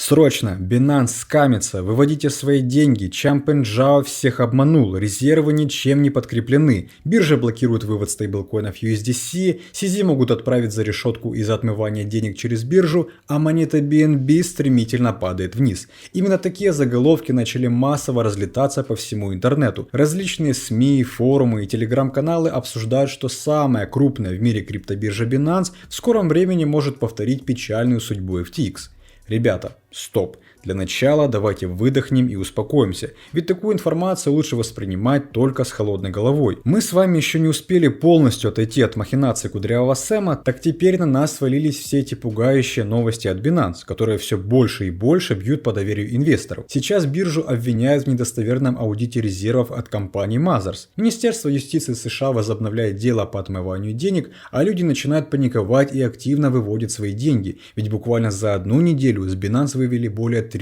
Срочно! Binance скамится, выводите свои деньги, Changpeng Zhao всех обманул, резервы ничем не подкреплены, биржа блокирует вывод стейблкоинов USDC, CZ могут отправить за решетку из-за отмывания денег через биржу, а монета BNB стремительно падает вниз. Именно такие заголовки начали массово разлетаться по всему интернету. Различные СМИ, форумы и телеграм-каналы обсуждают, что самая крупная в мире криптобиржа Binance в скором времени может повторить печальную судьбу FTX. Ребята, стоп. Для начала давайте выдохнем и успокоимся, ведь такую информацию лучше воспринимать только с холодной головой. Мы с вами еще не успели полностью отойти от махинаций кудрявого Сэма, так теперь на нас свалились все эти пугающие новости от Binance, которые все больше и больше бьют по доверию инвесторов. Сейчас биржу обвиняют в недостоверном аудите резервов от компании Mothers. Министерство юстиции США возобновляет дело по отмыванию денег, а люди начинают паниковать и активно выводят свои деньги, ведь буквально за одну неделю с Binance вывели более 3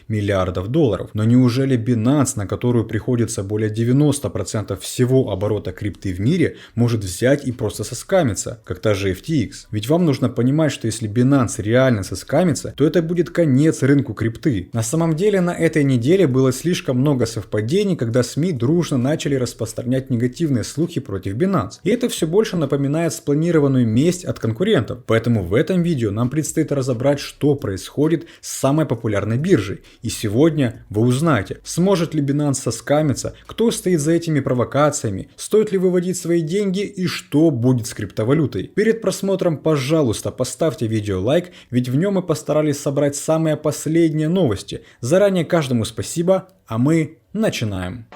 миллиардов долларов. Но неужели Binance, на которую приходится более 90% всего оборота крипты в мире, может взять и просто соскамиться, как та же FTX? Ведь вам нужно понимать, что если Binance реально соскамится, то это будет конец рынку крипты. На самом деле на этой неделе было слишком много совпадений, когда СМИ дружно начали распространять негативные слухи против Binance. И это все больше напоминает спланированную месть от конкурентов. Поэтому в этом видео нам предстоит разобрать, что происходит с самой популярной биржей. И сегодня вы узнаете, сможет ли Binance соскамиться, кто стоит за этими провокациями, стоит ли выводить свои деньги и что будет с криптовалютой. Перед просмотром, пожалуйста, поставьте видео лайк, ведь в нем мы постарались собрать самые последние новости. Заранее каждому спасибо, а мы начинаем.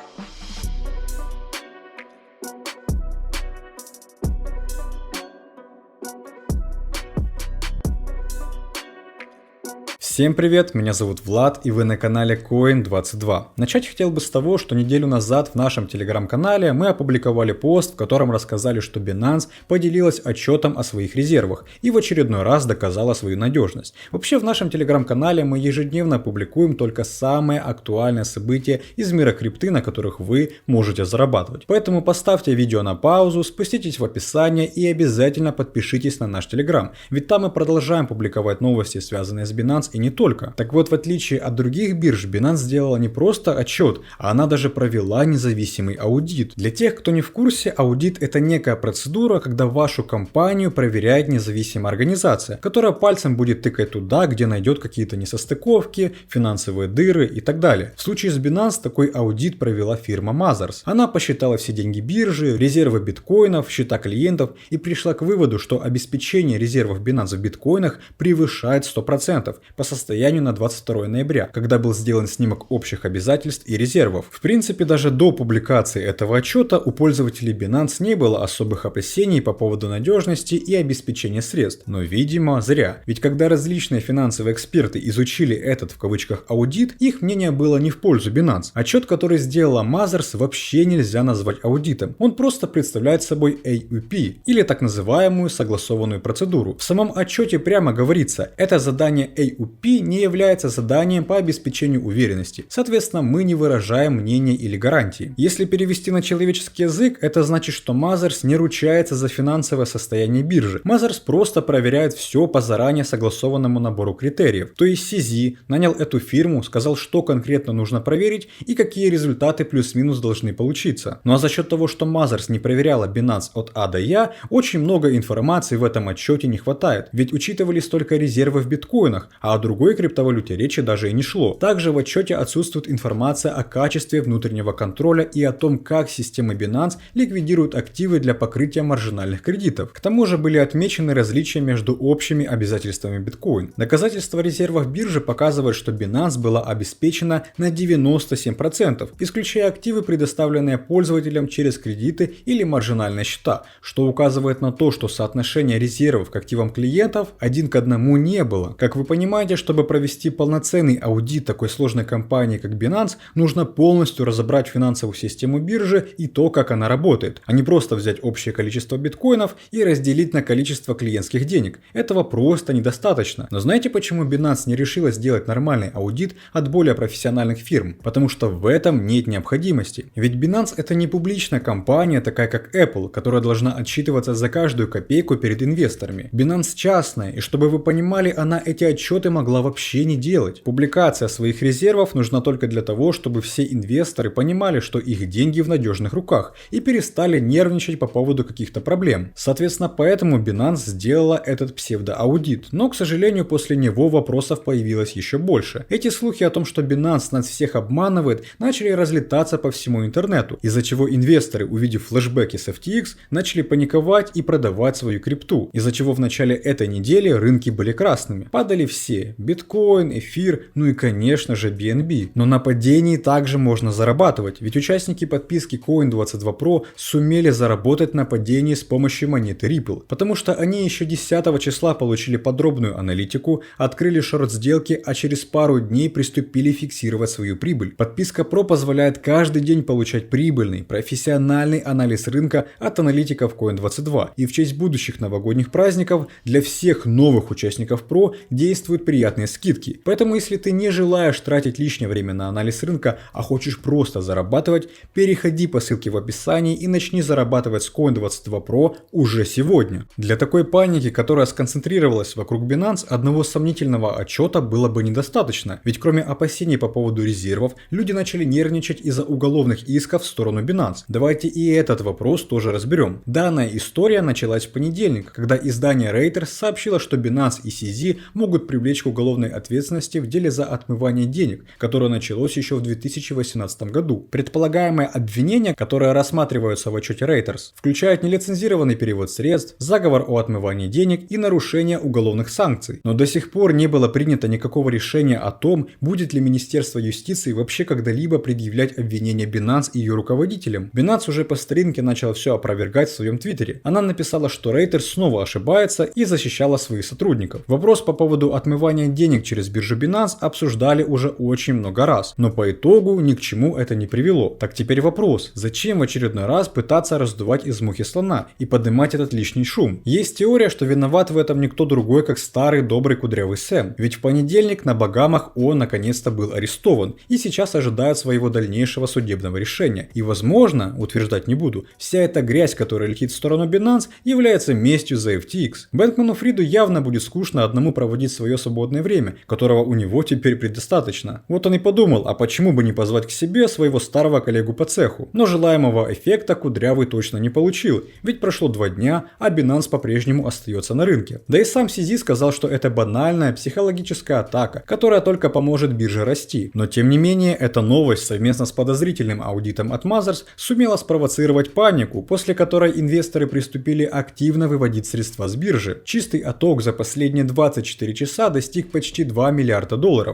Всем привет, меня зовут Влад и вы на канале Coin22. Начать хотел бы с того, что неделю назад в нашем телеграм-канале мы опубликовали пост, в котором рассказали, что Binance поделилась отчетом о своих резервах и в очередной раз доказала свою надежность. Вообще в нашем телеграм-канале мы ежедневно публикуем только самые актуальные события из мира крипты, на которых вы можете зарабатывать. Поэтому поставьте видео на паузу, спуститесь в описание и обязательно подпишитесь на наш телеграм, ведь там мы продолжаем публиковать новости, связанные с Binance и не только. Так вот, в отличие от других бирж, Binance сделала не просто отчет, а она даже провела независимый аудит. Для тех, кто не в курсе, аудит — это некая процедура, когда вашу компанию проверяет независимая организация, которая пальцем будет тыкать туда, где найдет какие-то несостыковки, финансовые дыры и так далее. В случае с Binance такой аудит провела фирма Mothers. Она посчитала все деньги биржи, резервы биткоинов, счета клиентов и пришла к выводу, что обеспечение резервов Binance в биткоинах превышает 100% по состоянию на 22 ноября, когда был сделан снимок общих обязательств и резервов. В принципе, даже до публикации этого отчета у пользователей Binance не было особых опасений по поводу надежности и обеспечения средств. Но, видимо, зря. Ведь когда различные финансовые эксперты изучили этот в кавычках аудит, их мнение было не в пользу Binance. Отчет, который сделала Mothers, вообще нельзя назвать аудитом. Он просто представляет собой AUP, или так называемую согласованную процедуру. В самом отчете прямо говорится, это задание AUP не является заданием по обеспечению уверенности. Соответственно, мы не выражаем мнения или гарантии. Если перевести на человеческий язык, это значит, что Mothers не ручается за финансовое состояние биржи. Mothers просто проверяет все по заранее согласованному набору критериев. То есть CZ нанял эту фирму, сказал, что конкретно нужно проверить и какие результаты плюс-минус должны получиться. Ну а за счет того, что Mothers не проверяла Binance от А до Я, очень много информации в этом отчете не хватает. Ведь учитывались только резервы в биткоинах, а о другой криптовалюте речи даже и не шло. Также в отчете отсутствует информация о качестве внутреннего контроля и о том, как система Binance ликвидирует активы для покрытия маржинальных кредитов. К тому же были отмечены различия между общими обязательствами биткоин. Доказательства резервов биржи показывают, что Binance была обеспечена на 97%, исключая активы, предоставленные пользователям через кредиты или маржинальные счета, что указывает на то, что соотношение резервов к активам клиентов 1 к 1 не было. Как вы понимаете, чтобы провести полноценный аудит такой сложной компании, как Binance, нужно полностью разобрать финансовую систему биржи и то, как она работает, а не просто взять общее количество биткоинов и разделить на количество клиентских денег. Этого просто недостаточно. Но знаете, почему Binance не решила сделать нормальный аудит от более профессиональных фирм? Потому что в этом нет необходимости. Ведь Binance — это не публичная компания, такая как Apple, которая должна отчитываться за каждую копейку перед инвесторами. Binance частная, и чтобы вы понимали, она эти отчеты могла могла вообще не делать. Публикация своих резервов нужна только для того, чтобы все инвесторы понимали, что их деньги в надежных руках и перестали нервничать по поводу каких-то проблем. Соответственно, поэтому Binance сделала этот псевдоаудит, но, к сожалению, после него вопросов появилось еще больше. Эти слухи о том, что Binance нас всех обманывает, начали разлетаться по всему интернету, из-за чего инвесторы, увидев флешбеки с FTX, начали паниковать и продавать свою крипту, из-за чего в начале этой недели рынки были красными. Падали все: биткоин, эфир, ну и конечно же BNB. Но на падении также можно зарабатывать, ведь участники подписки Coin22 Pro сумели заработать на падении с помощью монеты Ripple, потому что они еще 10 числа получили подробную аналитику, открыли шорт-сделки, а через пару дней приступили фиксировать свою прибыль. Подписка Pro позволяет каждый день получать прибыльный, профессиональный анализ рынка от аналитиков Coin22, и в честь будущих новогодних праздников для всех новых участников Pro действуют приятные скидки. Поэтому если ты не желаешь тратить лишнее время на анализ рынка, а хочешь просто зарабатывать, переходи по ссылке в описании и начни зарабатывать с Coin22 Pro уже сегодня. Для такой паники, которая сконцентрировалась вокруг Binance, одного сомнительного отчета было бы недостаточно, ведь кроме опасений по поводу резервов, люди начали нервничать из-за уголовных исков в сторону Binance. Давайте и этот вопрос тоже разберем. Данная история началась в понедельник, когда издание Reuters сообщило, что Binance и CZ могут привлечь к уголовной ответственности в деле за отмывание денег, которое началось еще в 2018 году. Предполагаемые обвинения, которые рассматриваются в отчете Reuters, включают нелицензированный перевод средств, заговор о отмывании денег и нарушение уголовных санкций. Но до сих пор не было принято никакого решения о том, будет ли Министерство юстиции вообще когда-либо предъявлять обвинения Binance и ее руководителям. Binance уже по старинке начала все опровергать в своем твиттере. Она написала, что Reuters снова ошибается и защищала своих сотрудников. Вопрос по поводу отмывания денег через биржу Binance обсуждали уже очень много раз, но по итогу ни к чему это не привело. Так теперь вопрос: зачем в очередной раз пытаться раздувать из мухи слона и поднимать этот лишний шум? Есть теория, что виноват в этом никто другой, как старый добрый кудрявый Сэм, ведь в понедельник на Багамах он наконец-то был арестован и сейчас ожидает своего дальнейшего судебного решения. И возможно, утверждать не буду, вся эта грязь, которая летит в сторону Binance, является местью за FTX. Бэнкману Фриду явно будет скучно одному проводить свое свободное время, которого у него теперь предостаточно. Вот он и подумал, а почему бы не позвать к себе своего старого коллегу по цеху. Но желаемого эффекта кудрявый точно не получил, ведь прошло 2 дня, а Binance по-прежнему остается на рынке. Да и сам CZ сказал, что это банальная психологическая атака, которая только поможет бирже расти. Но тем не менее, эта новость совместно с подозрительным аудитом от Mothers сумела спровоцировать панику, после которой инвесторы приступили активно выводить средства с биржи. Чистый отток за последние 24 часа достиг почти $2 миллиарда,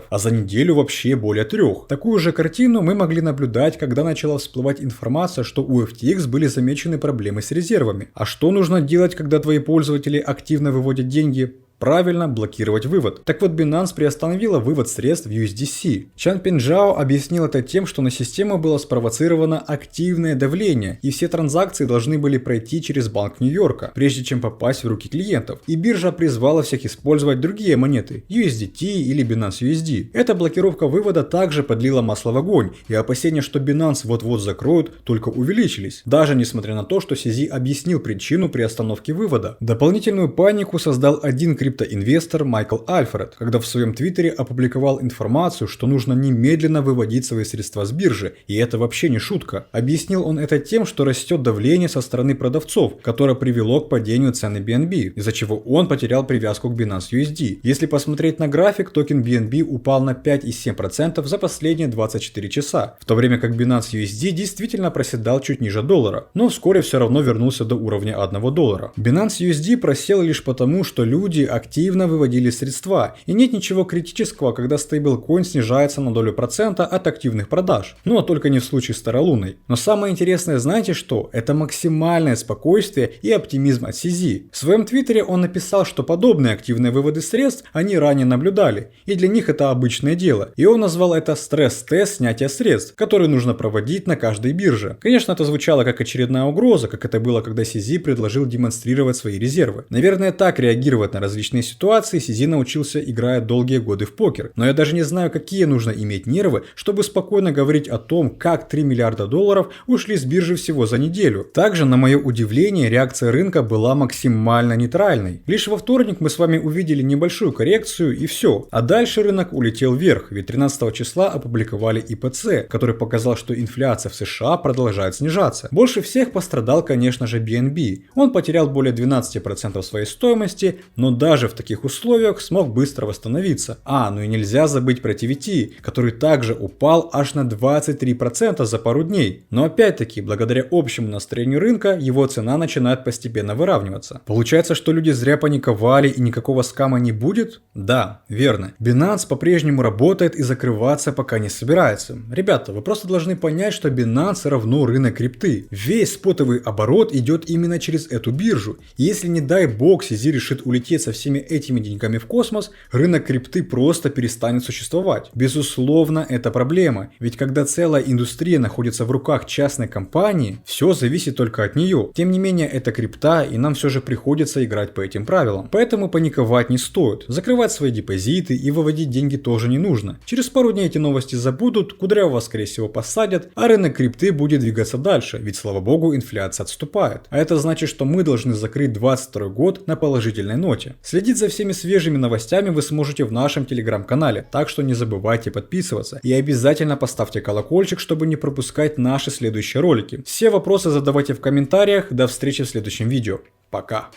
а за неделю вообще более 3. Такую же картину мы могли наблюдать, когда начала всплывать информация, что у FTX были замечены проблемы с резервами. А что нужно делать, когда твои пользователи активно выводят деньги? Правильно, блокировать вывод. Так вот, Binance приостановила вывод средств в USDC. Чан Пинджао объяснил это тем, что на систему было спровоцировано активное давление, и все транзакции должны были пройти через Банк Нью-Йорка, прежде чем попасть в руки клиентов. И биржа призвала всех использовать другие монеты, USDT или Binance USD. Эта блокировка вывода также подлила масло в огонь, и опасения, что Binance вот-вот закроют, только увеличились. Даже несмотря на то, что CZ объяснил причину приостановки вывода. Дополнительную панику создал один криптоинвестор Майкл Альфред, когда в своем твиттере опубликовал информацию, что нужно немедленно выводить свои средства с биржи, и это вообще не шутка. Объяснил он это тем, что растет давление со стороны продавцов, которое привело к падению цены BNB, из-за чего он потерял привязку к Binance USD. Если посмотреть на график, токен BNB упал на 5,7% за последние 24 часа, в то время как Binance USD действительно проседал чуть ниже $1, но вскоре все равно вернулся до уровня $1. Binance USD просел лишь потому, что люди активно выводили средства, и нет ничего критического, когда стейблкоин снижается на долю процента от активных продаж, но только не в случае с Terra Luna. Но самое интересное, знаете что? Это максимальное спокойствие и оптимизм от CZ. В своем твиттере он написал, что подобные активные выводы средств они ранее наблюдали, и для них это обычное дело, и он назвал это стресс-тест снятия средств, который нужно проводить на каждой бирже. Конечно, это звучало как очередная угроза, как это было, когда CZ предложил демонстрировать свои резервы. Наверное, так реагировать на различные критичные ситуации CZ научился, играя долгие годы в покер. Но я даже не знаю, какие нужно иметь нервы, чтобы спокойно говорить о том, как $3 миллиарда ушли с биржи всего за неделю. Также, на мое удивление, реакция рынка была максимально нейтральной. Лишь во вторник мы с вами увидели небольшую коррекцию и все. А дальше рынок улетел вверх, ведь 13 числа опубликовали ИПЦ, который показал, что инфляция в США продолжает снижаться. Больше всех пострадал, конечно же, BNB. Он потерял более 12% своей стоимости, но даже в таких условиях смог быстро восстановиться. Ну и нельзя забыть про TVT, который также упал аж на 23% за пару дней. Но опять-таки, благодаря общему настроению рынка, его цена начинает постепенно выравниваться. Получается, что люди зря паниковали и никакого скама не будет? Да, верно. Binance по-прежнему работает и закрываться пока не собирается. Ребята, вы просто должны понять, что Binance равно рынок крипты. Весь спотовый оборот идет именно через эту биржу. И если, не дай бог, CZ решит улететь со всеми этими деньгами в космос, рынок крипты просто перестанет существовать. Безусловно, это проблема. Ведь когда целая индустрия находится в руках частной компании, все зависит только от нее. Тем не менее, это крипта, и нам все же приходится играть по этим правилам. Поэтому паниковать не стоит. Закрывать свои депозиты и выводить деньги тоже не нужно. Через пару дней эти новости забудут, Кудрявого вас скорее всего посадят, а рынок крипты будет двигаться дальше, ведь слава богу инфляция отступает. А это значит, что мы должны закрыть 2022 год на положительной ноте. Следить за всеми свежими новостями вы сможете в нашем телеграм-канале, так что не забывайте подписываться. И обязательно поставьте колокольчик, чтобы не пропускать наши следующие ролики. Все вопросы задавайте в комментариях. До встречи в следующем видео. Пока.